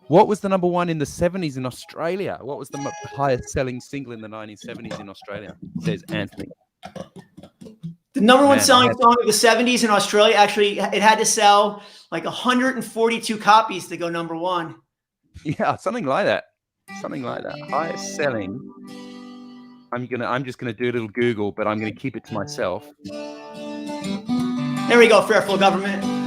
What was the number one in the 70s in Australia? What was the highest selling single in the 1970s in Australia? Says Anthony. The number one selling song of the 70s in Australia, actually, it had to sell like 142 copies to go number one. Yeah, something like that. Highest selling. I'm just gonna do a little Google, but I'm gonna keep it to myself. There we go, Fairfield government.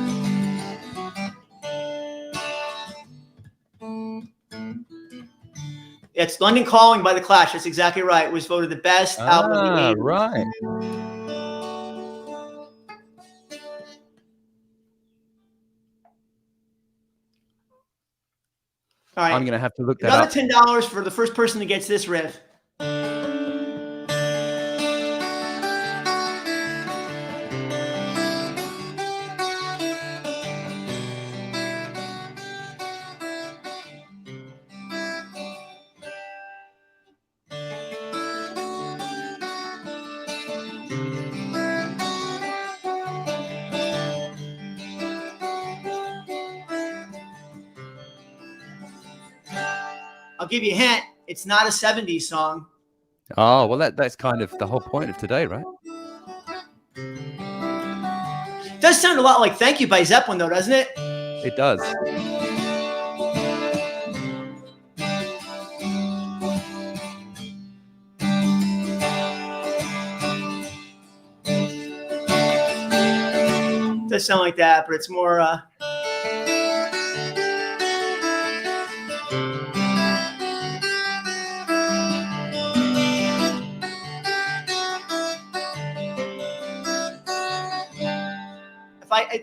It's London Calling by The Clash. That's exactly right. It was voted the best album of the 80s. Right. All right. I'm going to have to look that up. Another $10 for the first person that gets this riff. I'll give you a hint. It's not a 70s song. Oh, well, that's kind of the whole point of today, right? It does sound a lot like Thank You by Zeppelin, though, doesn't it? It does. It does sound like that, but it's more...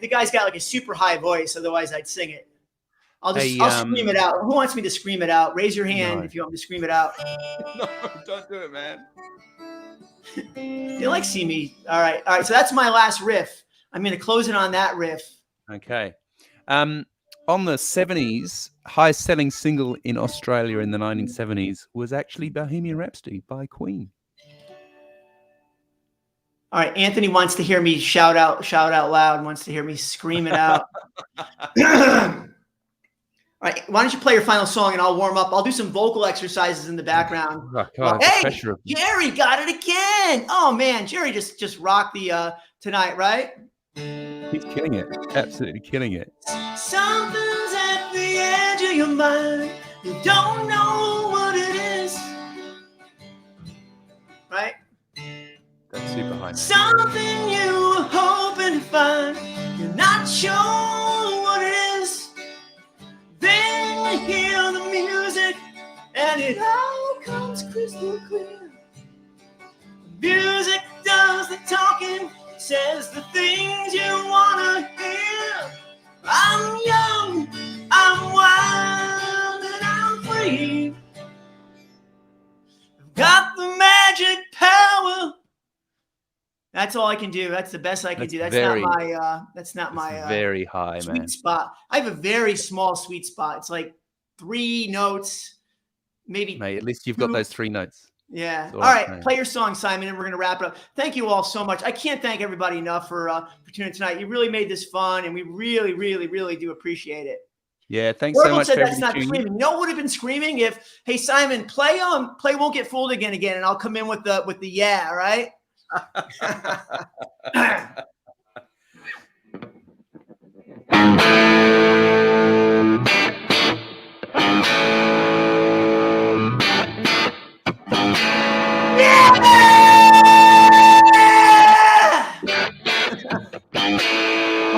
the guy's got like a super high voice, otherwise I'd sing it. I'll scream it out. Who wants me to scream it out? Raise your hand if you want me to scream it out. No, don't do it, man. You like see me. All right. So that's my last riff. I'm going to close it on that riff. Okay. On the 70s, highest selling single in Australia in the 1970s was actually Bohemian Rhapsody by Queen. All right, Anthony wants to hear me shout out loud, wants to hear me scream it out. All right, why don't you play your final song and I'll warm up. I'll do some vocal exercises in the background. Oh, God, Hey, pressure of Jerry got it again. Oh man, Jerry just rocked the tonight, right? He's killing it. Absolutely killing it. Something's at the edge of your mind. You don't know what it is. Right? That's super high. Something you were hoping to find. You're not sure what it is. Then you hear the music and it all comes crystal clear. Music does the talking, says the things you want to hear. I'm young, I'm wild, and I'm free. I've got the magic power. That's all I can do. That's the best I can do. That's not my very high, sweet man. spot. I have a very small sweet spot. It's like 3 notes, maybe. Mate, at least you've got those 3 notes. Yeah. All right. Play your song, Simon, and we're going to wrap it up. Thank you all so much. I can't thank everybody enough for tuning in tonight. You really made this fun, and we really, really, really do appreciate it. Yeah, thanks so much. Said that's not screaming. You know what would have been screaming if, hey Simon, play Won't Get Fooled again, and I'll come in with the yeah, right? Oh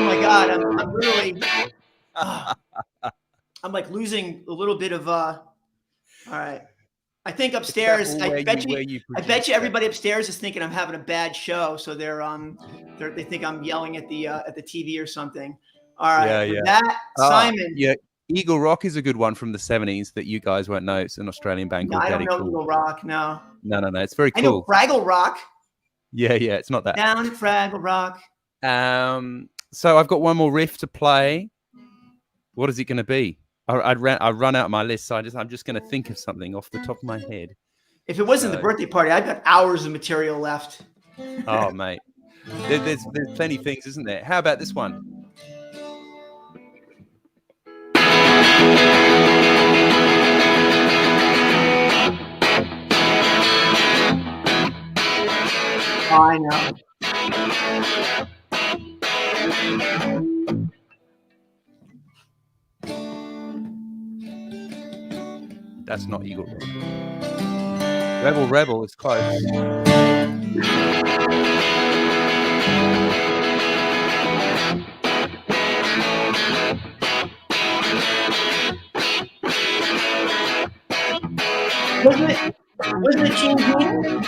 my God, I'm really I'm like losing a little bit of all right. I think upstairs, I bet you everybody upstairs is thinking I'm having a bad show, so they think I'm yelling at the TV or something. All right, yeah. That Simon, yeah, Eagle Rock is a good one from the 70s that you guys won't know. It's an Australian band called Daddy Cool. I don't know Eagle Rock. No, it's very cool. I know Fraggle Rock. Yeah, it's not that. Down at Fraggle Rock. So I've got one more riff to play. What is it going to be? I run out of my list, so I'm just going to think of something off the top of my head. If it wasn't the birthday party, I've got hours of material left. Oh, mate, there's plenty of things, isn't there? How about this one? Oh, I know. That's not Eagle Rock. Rebel is close. Wasn't it Gene Genie?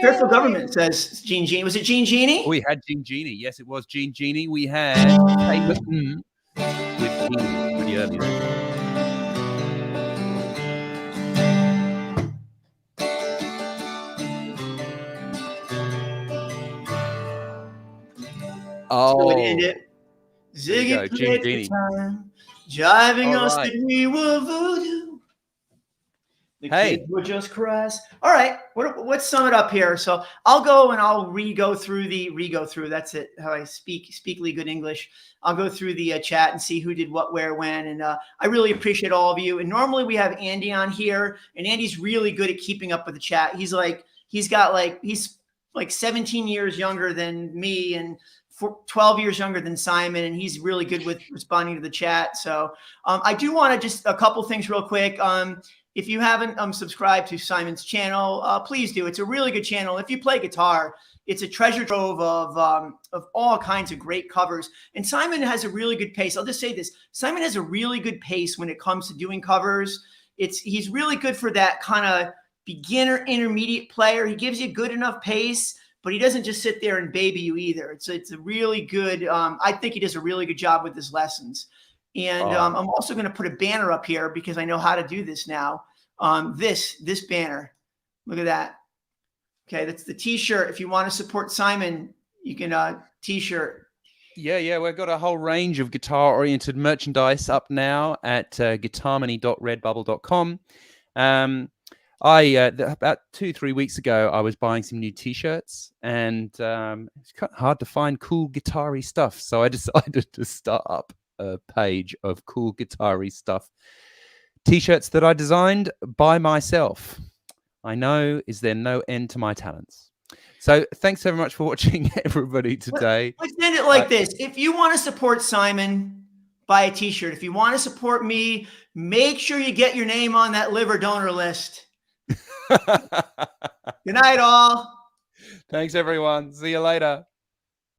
Fairfield Government says Gene Genie. Was it Gene Genie? We had Gene Genie. Yes, it was Gene Genie. We had with Gene pretty early. Oh, Ziggy played the time, jiving us that we were voodoo. The kids were just crass. All right, let's sum it up here. So I'll go and I'll re-go through. That's it. How I speakly good English. I'll go through the chat and see who did what, where, when, and I really appreciate all of you. And normally we have Andy on here, and Andy's really good at keeping up with the chat. He's like 17 years younger than me and 12 years younger than Simon, and he's really good with responding to the chat. So I do want to just a couple things real quick. If you haven't subscribed to Simon's channel, please do. It's a really good channel. If you play guitar, it's a treasure trove of all kinds of great covers. And Simon has a really good pace. I'll just say this. Simon has a really good pace when it comes to doing covers. He's really good for that kind of beginner intermediate player. He gives you good enough pace, but he doesn't just sit there and baby you either. It's a really good, I think he does a really good job with his lessons. And I'm also going to put a banner up here because I know how to do this now. This banner, look at that. Okay, that's the t-shirt. If you want to support Simon, you can t-shirt. Yeah, we've got a whole range of guitar-oriented merchandise up now at guitarmony.redbubble.com. About 2-3 weeks ago, I was buying some new T-shirts, and it's kind of hard to find cool guitar-y stuff. So I decided to start up a page of cool guitar-y stuff, T-shirts that I designed by myself. I know, is there no end to my talents? So thanks so much for watching, everybody, today. Let's end it like this. If you want to support Simon, buy a T-shirt. If you want to support me, make sure you get your name on that liver donor list. Good night, all. Thanks, everyone. See you later.